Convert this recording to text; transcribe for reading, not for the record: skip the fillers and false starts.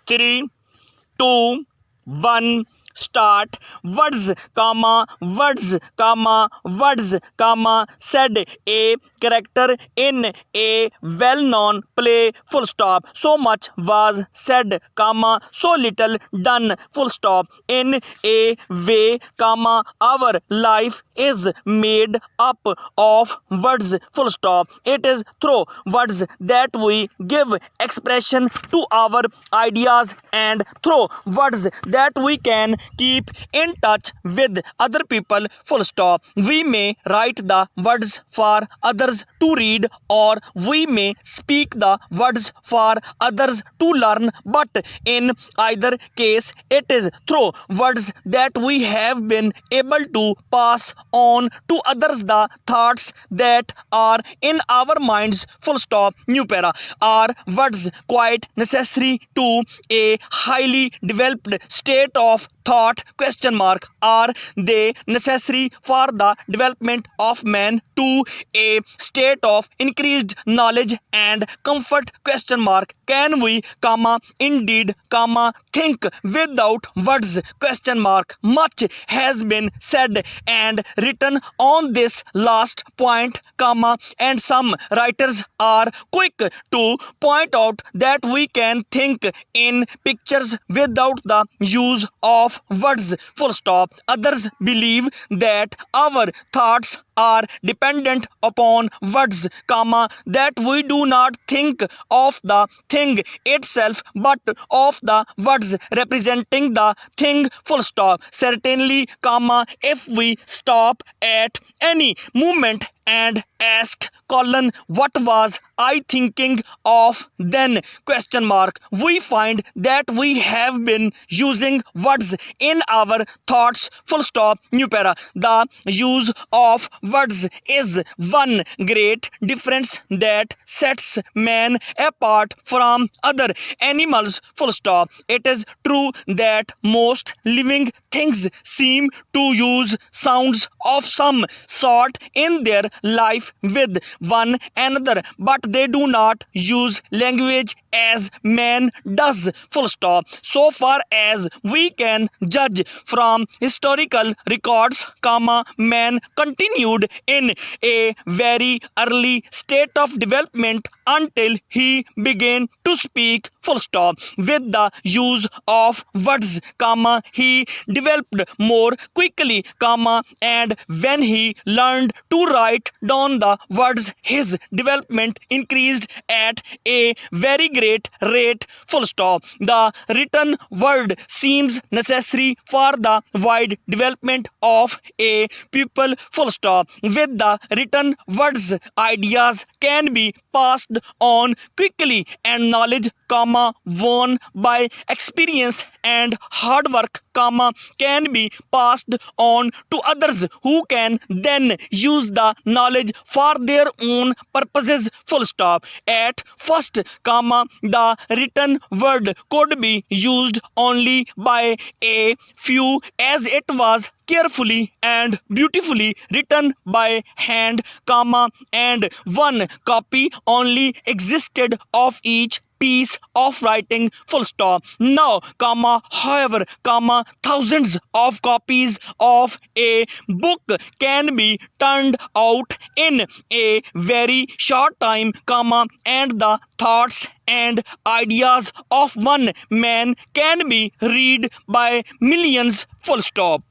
3, 2, 1, start. Words, comma, words, comma, words, comma, said a character in a well-known play, full stop. So much was said, comma, so little done, full stop. In a way, comma, our life is made up of words, full stop. It is through words that we give expression to our ideas, and through words that we can keep in touch with other people, full stop. We may write the words for others to read, or we may speak the words for others to learn, but in either case it is through words that we have been able to pass on to others the thoughts that are in our minds, full stop. New para. Are words quite necessary to a highly developed state of thought, question mark? Are they necessary for the development of man to a state of increased knowledge and comfort, question mark? Can we, comma, indeed, comma, think without words, question mark? Much has been said and written on this last point, comma, and some writers are quick to point out that we can think in pictures without the use of words, full stop. Others believe that our thoughts are dependent upon words, comma, that we do not think of the thing itself but of the words representing the thing, full stop. Certainly, comma, if we stop at any moment and ask colon, what was I thinking of then, question mark, we find that we have been using words in our thoughts, full stop. New para. The use of words is one great difference that sets man apart from other animals, full stop. It is true that most living things seem to use sounds of some sort in their life with one another, but they do not use language as man does, full stop. So far as we can judge from historical records, comma, man continued in a very early state of development until he began to speak, full stop. With the use of words, comma, he developed more quickly, comma, and when he learned to write down the words, his development increased at a very great rate, full stop. The written word seems necessary for the wide development of a people, full stop. With the written words, ideas can be passed on quickly, and knowledge, comma, won by experience and hard work, comma, can be passed on to others who can then use the knowledge for their own purposes, full stop. At first, comma, the written word could be used only by a few, as it was carefully and beautifully written by hand, comma, and one copy only existed of each piece of writing, full stop. Now, comma, however, comma, thousands of copies of a book can be turned out in a very short time, comma, and the thoughts and ideas of one man can be read by millions, full stop.